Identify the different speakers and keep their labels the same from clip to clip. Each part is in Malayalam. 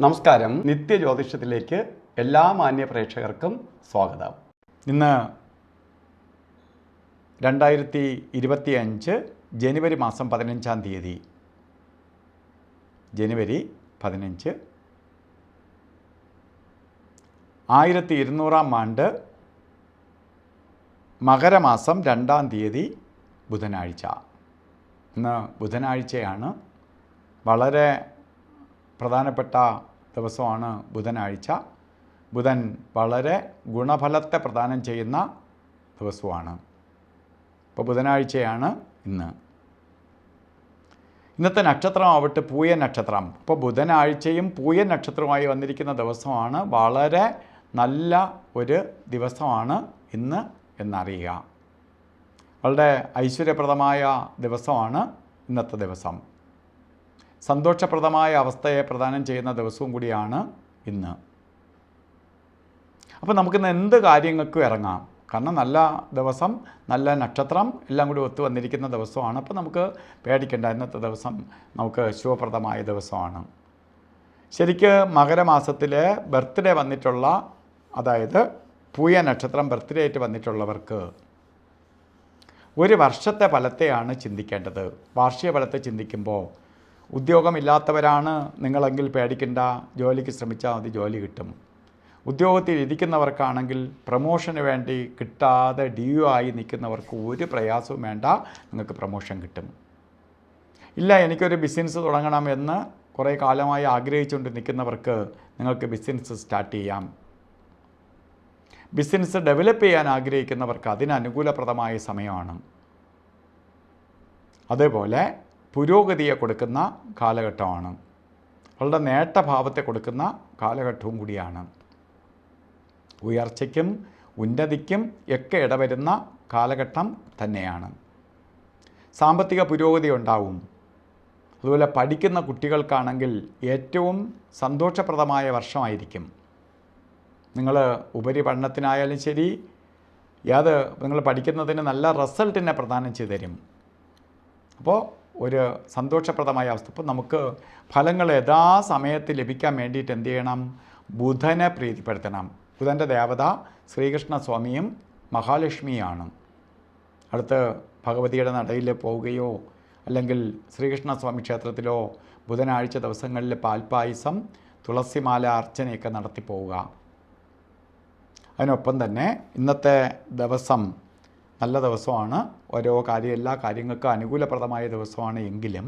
Speaker 1: നമസ്കാരം. നിത്യജ്യോതിഷത്തിലേക്ക് എല്ലാ മാന്യ പ്രേക്ഷകർക്കും സ്വാഗതം. ഇന്ന് 2025 ജനുവരി മാസം 15-ാം തീയതി. ജനുവരി 15, 1200-ാം ആണ്ട് മകരമാസം 2-ാം തീയതി ബുധനാഴ്ച. ഇന്ന് ബുധനാഴ്ചയാണ്. വളരെ പ്രധാനപ്പെട്ട ദിവസമാണ് ബുധനാഴ്ച. ബുധൻ വളരെ ഗുണഫലത്തെ പ്രദാനം ചെയ്യുന്ന ദിവസമാണ്. ഇപ്പോൾ ബുധനാഴ്ചയാണ് ഇന്ന്. ഇന്നത്തെ നക്ഷത്രമാവട്ടെ പൂയ നക്ഷത്രം. ഇപ്പോൾ ബുധനാഴ്ചയും പൂയ നക്ഷത്രവുമായി വന്നിരിക്കുന്ന ദിവസമാണ്. വളരെ നല്ല ഒരു ദിവസമാണ് ഇന്ന് എന്നറിയുക. വളരെ ഐശ്വര്യപ്രദമായ ദിവസമാണ് ഇന്നത്തെ ദിവസം. സന്തോഷപ്രദമായ അവസ്ഥയെ പ്രദാനം ചെയ്യുന്ന ദിവസവും കൂടിയാണ് ഇന്ന്. അപ്പോൾ നമുക്കിന്ന് എന്ത് കാര്യങ്ങൾക്കും ഇറങ്ങാം. കാരണം നല്ല ദിവസം, നല്ല നക്ഷത്രം എല്ലാം കൂടി ഒത്തു വന്നിരിക്കുന്ന ദിവസമാണ്. അപ്പോൾ നമുക്ക് പേടിക്കേണ്ട. ഇന്നത്തെ ദിവസം നമുക്ക് ശുഭപ്രദമായ ദിവസമാണ്. ശരിക്ക് മകരമാസത്തിൽ ബർത്ത്ഡേ വന്നിട്ടുള്ള, അതായത് പൂയ നക്ഷത്രം ബർത്ത്ഡേ ആയിട്ട് വന്നിട്ടുള്ളവർക്ക് ഒരു വർഷത്തെ ഫലത്തെയാണ് ചിന്തിക്കേണ്ടത്. വാർഷിക ഫലത്തെ ചിന്തിക്കുമ്പോൾ ഉദ്യോഗമില്ലാത്തവരാണ് നിങ്ങളെങ്കിൽ പേടിക്കേണ്ട. ജോലിക്ക് ശ്രമിച്ചാൽ മതി, ജോലി കിട്ടും. ഉദ്യോഗത്തിൽ ഇരിക്കുന്നവർക്കാണെങ്കിൽ പ്രമോഷന് വേണ്ടി കിട്ടാതെ DU ആയി നിൽക്കുന്നവർക്ക് ഒരു പ്രയാസവും വേണ്ട, നിങ്ങൾക്ക് പ്രമോഷൻ കിട്ടും. ഇല്ല, എനിക്കൊരു ബിസിനസ് തുടങ്ങണമെന്ന് കുറേ കാലമായി ആഗ്രഹിച്ചുകൊണ്ട് നിൽക്കുന്നവർക്ക് നിങ്ങൾക്ക് ബിസിനസ് സ്റ്റാർട്ട് ചെയ്യാം. ബിസിനസ് ഡെവലപ്പ് ചെയ്യാൻ ആഗ്രഹിക്കുന്നവർക്ക് അതിന് അനുകൂലപ്രദമായ സമയമാണ്. അതേപോലെ പുരോഗതിയെ കൊടുക്കുന്ന കാലഘട്ടമാണ്. അവളുടെ നേട്ടഭാവത്തെ കൊടുക്കുന്ന കാലഘട്ടവും കൂടിയാണ്. ഉയർച്ചയ്ക്കും ഉന്നതിക്കും ഒക്കെ ഇടവരുന്ന കാലഘട്ടം തന്നെയാണ്. സാമ്പത്തിക പുരോഗതി ഉണ്ടാവും. അതുപോലെ പഠിക്കുന്ന കുട്ടികൾക്കാണെങ്കിൽ ഏറ്റവും സന്തോഷപ്രദമായ വർഷമായിരിക്കും. നിങ്ങൾ ഉപരിപഠനത്തിനായാലും ശരി, നിങ്ങൾ പഠിക്കുന്നതിന് നല്ല റിസൾട്ടിനെ പ്രദാനം ചെയ്തു തരും. അപ്പോൾ ഒരു സന്തോഷപ്രദമായ അവസ്ഥ. ഇപ്പോൾ നമുക്ക് ഫലങ്ങൾ യഥാസമയത്ത് ലഭിക്കാൻ വേണ്ടിയിട്ട് എന്ത് ചെയ്യണം? ബുധനെ പ്രീതിപ്പെടുത്തണം. ബുധൻ്റെ ദേവത ശ്രീകൃഷ്ണ സ്വാമിയും മഹാലക്ഷ്മിയാണ്. അടുത്ത് ഭഗവതിയുടെ നടയിൽ പോവുകയോ അല്ലെങ്കിൽ ശ്രീകൃഷ്ണ സ്വാമി ക്ഷേത്രത്തിലോ ബുധനാഴ്ച ദിവസങ്ങളിൽ പാൽപ്പായസം, തുളസിമാല അർച്ചനയൊക്കെ നടത്തി പോവുക. അതിനൊപ്പം തന്നെ ഇന്നത്തെ ദിവസം നല്ല ദിവസമാണ്. എല്ലാ കാര്യങ്ങൾക്കും അനുകൂലപ്രദമായ ദിവസമാണ്. എങ്കിലും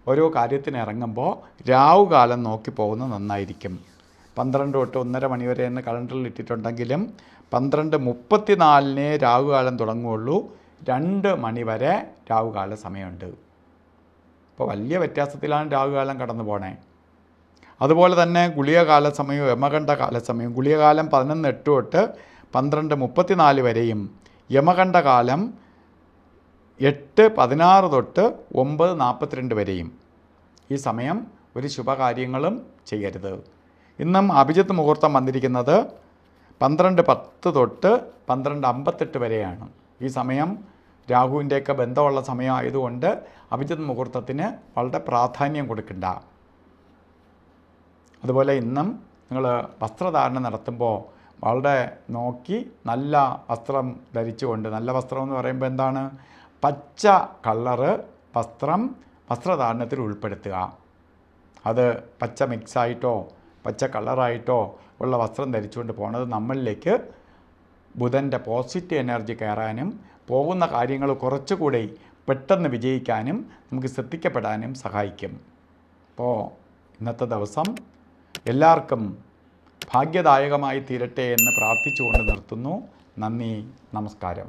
Speaker 1: ഓരോ കാര്യത്തിന് ഇറങ്ങുമ്പോൾ രാവുകാലം നോക്കി പോകുന്നത് നന്നായിരിക്കും. 12 തൊട്ട് 1:30 മണി വരെ എന്ന് കലണ്ടറിൽ ഇട്ടിട്ടുണ്ടെങ്കിലും 12:34 രാവുകാലം തുടങ്ങുകയുള്ളൂ. 2 മണി വരെ രാവുകാല സമയമുണ്ട്. അപ്പോൾ വലിയ വ്യത്യാസത്തിലാണ് രാവുകാലം കടന്നു പോണേ. അതുപോലെ തന്നെ ഗുളികകാല സമയവും യമകണ്ഠ കാലസമയവും. ഗുളികകാലം 11:08 തൊട്ട് 12:34 വരെയും, യമകണ്ഠകാലം 8:16 തൊട്ട് 9:42 വരെയും. ഈ സമയം ഒരു ശുഭകാര്യങ്ങളും ചെയ്യരുത്. ഇന്നും അഭിജിത്ത് മുഹൂർത്തം വന്നിരിക്കുന്നത് 12:10 തൊട്ട് 12:58 വരെയാണ്. ഈ സമയം രാഹുവിൻ്റെയൊക്കെ ബന്ധമുള്ള സമയമായതുകൊണ്ട് അഭിജിത്ത് മുഹൂർത്തത്തിന് വളരെ പ്രാധാന്യം കൊടുക്കണ്ട. അതുപോലെ ഇന്നും നിങ്ങൾ വസ്ത്രധാരണം നടത്തുമ്പോൾ വളരെ നോക്കി നല്ല വസ്ത്രം ധരിച്ചുകൊണ്ട്, നല്ല വസ്ത്രം എന്ന് പറയുമ്പോൾ എന്താണ്? പച്ച കളറ് വസ്ത്രധാരണത്തിൽ ഉൾപ്പെടുത്തുക. അത് പച്ച മിക്സായിട്ടോ പച്ച കളറായിട്ടോ ഉള്ള വസ്ത്രം ധരിച്ചുകൊണ്ട് പോണത് നമ്മളിലേക്ക് ബുധൻ്റെ പോസിറ്റീവ് എനർജി കയറാനും പോകുന്ന കാര്യങ്ങൾ കുറച്ചുകൂടി പെട്ടെന്ന് വിജയിക്കാനും നമുക്ക് ശ്രദ്ധിക്കപ്പെടാനും സഹായിക്കും. അപ്പോൾ ഇന്നത്തെ ദിവസം എല്ലാവർക്കും ഭാഗ്യദായകമായി തീരട്ടെ എന്ന് പ്രാർത്ഥിച്ചുകൊണ്ട് നിർത്തുന്നു. നന്ദി, നമസ്കാരം.